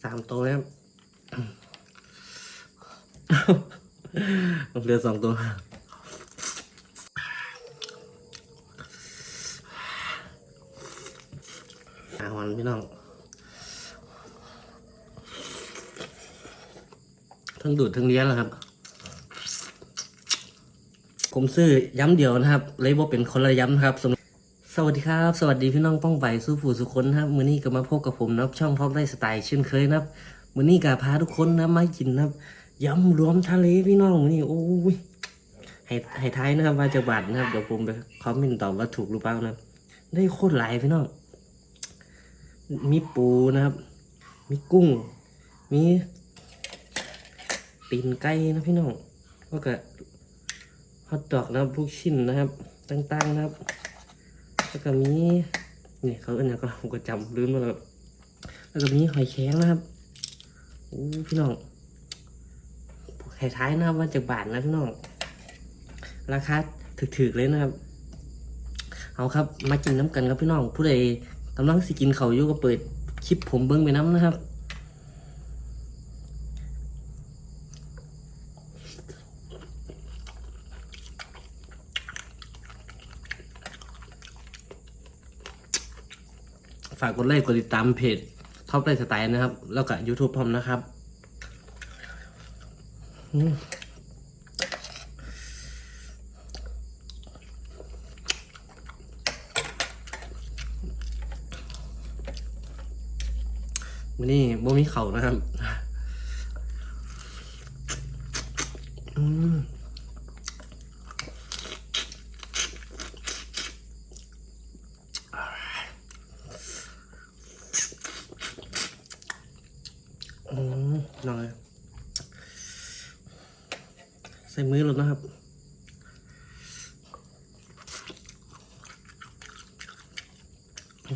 3 ตัวนะครับเหลือ2 ตัวหอนพี่น้องทั้งดูดทั้งเลี้ยงแล้วครับผมซื้อย้ำเดียวนะครับเลยว่าเป็นคนละย้ำนะครับสวัสดีครับสวัสดีพี่น้องป้องไปสู้ผู้สุคนนะครับมื้อนี้ก็มาพบกับผมนะครับช่องท็อปไลฟ์สไตล์เช่นเคยนะครับมื้อนี้ก็พาทุกคนนะมากินนะครับยำรวมทะเลพี่น้องมื้อนี้โอ้ยให้ทายนะครับว่าจะบาทนะครับเดี๋ยวผมไปคอมเมนต์ตอบว่าถูกหรือเปล่านะครับได้โคตรหลายพี่น้องมีปูนะครับมีกุ้งมีตีนไก่นะพี่น้องแล้วก็ฮอทดอกนะครับลูกชิ้นนะครับต่างๆนะครับแล้วก็มีนี่เขาอันนี้ก็ผมก็จำลืมมาแล้วก็มีหอยแครงนะครับโอ้พี่น้องให้ท้ายนะครับว่าจะบาทนะพี่น้องราคาถึกๆเลยนะครับเอาครับมากินน้ำกันครับพี่น้องผู้ใดกำลังสิกินเขาอยู่ก็เปิดคลิปผมเบิ้งไปน้ำนะครับฝากกดไลค์กดติดตามเพจท็อปไลฟ์สไตล์นะครับแล้วก็ YouTube พร้อมนะครับวันนี้บ่มีเข่านะครับหน่อยใส่มือแล้วนะครับ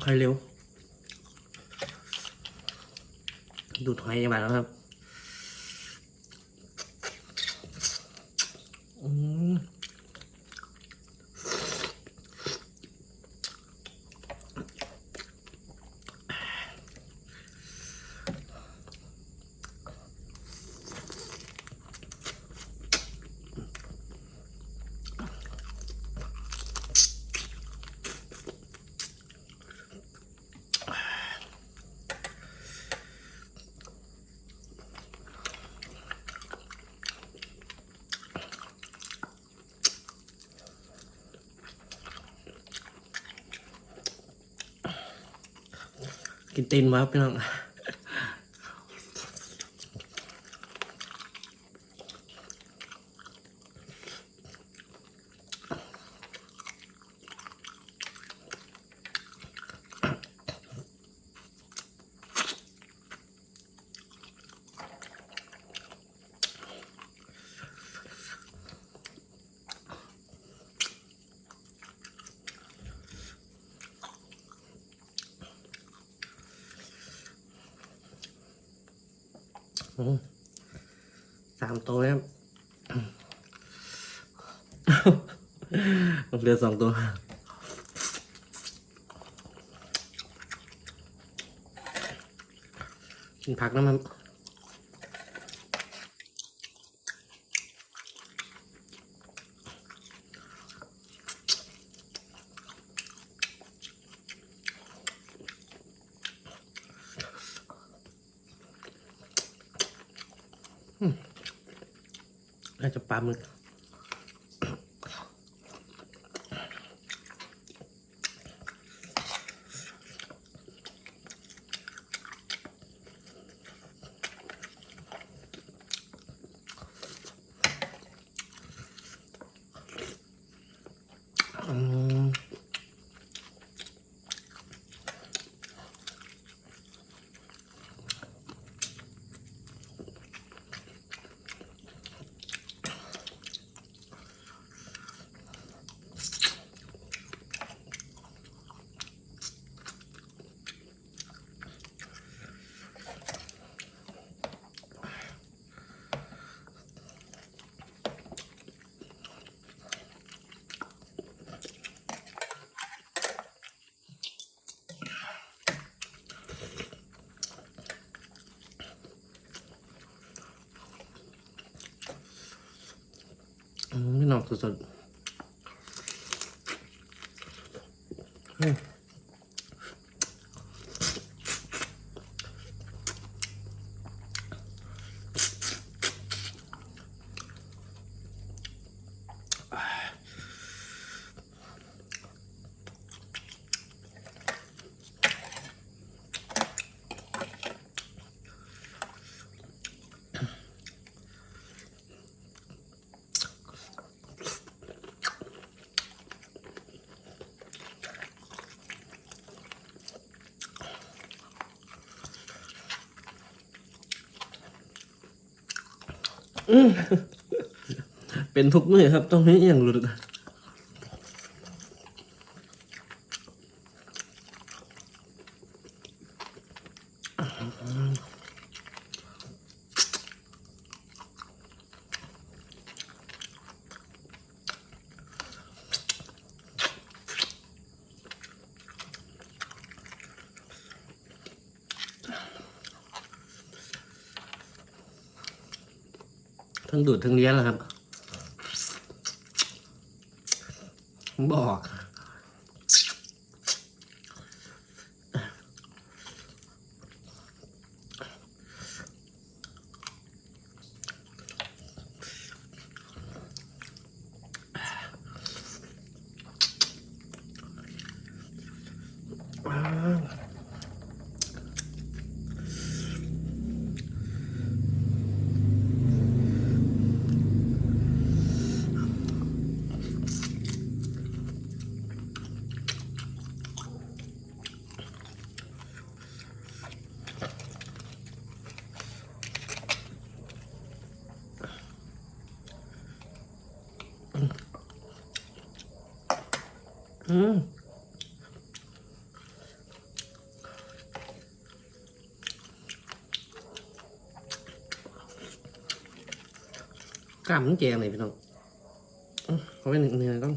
ใครเร็วดูดหอยมาแล้วครับกินตีนมาพี่น้อง3 ตัวนะครับเหลือ2 ตัวกินผักน้ำมันน่าจะปลาหมึก น้องสดๆเป็นทุกมื้อครับต้องนี้อย่างหลุดทั้งดูดทั้งเลี้ยงแหละครับบอกกล้ามมันแจงเลยพี่น้องเขาเป็นเนื้อต้อง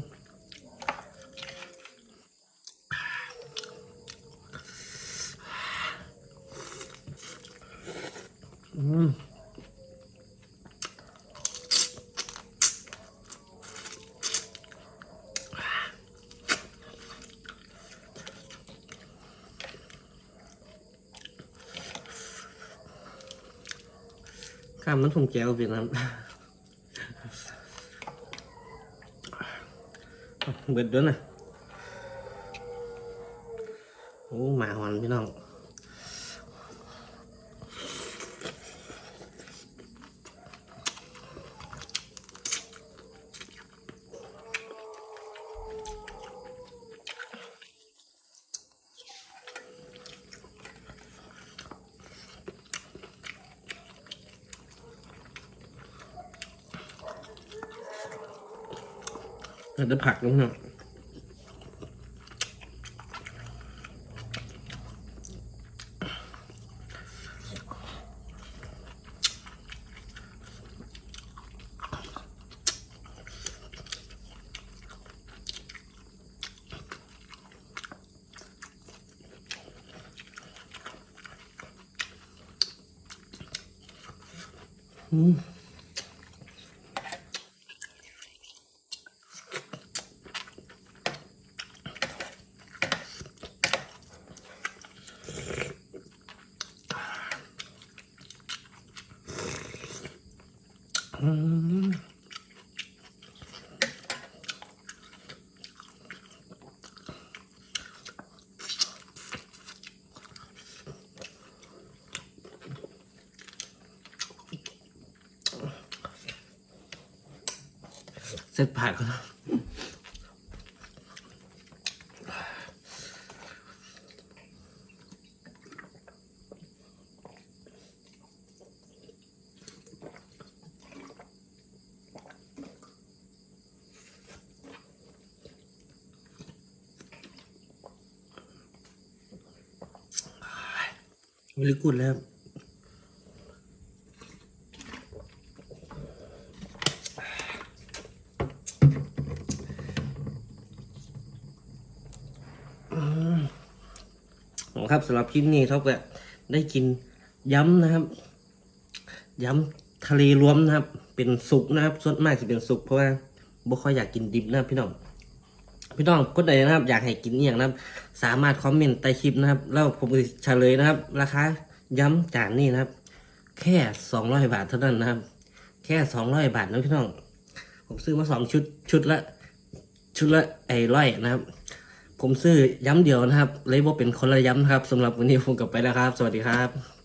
กล้ามมันคงแจวพี่น้องเบิดด้วยนะโอ้หมาหอนพี่น้องเราจะผักลงหน่อยเสร็จผักแล้ววิลิกุดแล้วครับสำหรับคลิปนี้เท่ากับได้กินย้ำนะครับย้ำทะเลรวมนะครับเป็นสุกนะครับส่วนมากจะเป็นสุกเพราะว่า บ่ค่อยอยากกินดิบนะครับพี่น้องคนใดนะครับอยากให้กินอย่างนะครับสามารถคอมเมนต์ใต้คลิปนะครับแล้วผมจะเฉลยนะครับราคาย้ำจานนี้นะครับแค่200 บาทเท่านั้นนะครับแค่200 บาทนะพี่น้องผมซื้อมา2ชุดละ100นะครับผมซื้อย้ำเดียวนะครับเลยว่าเป็นคนละย้ำนะครับสำหรับวันนี้ผมกลับไปแล้วครับสวัสดีครับ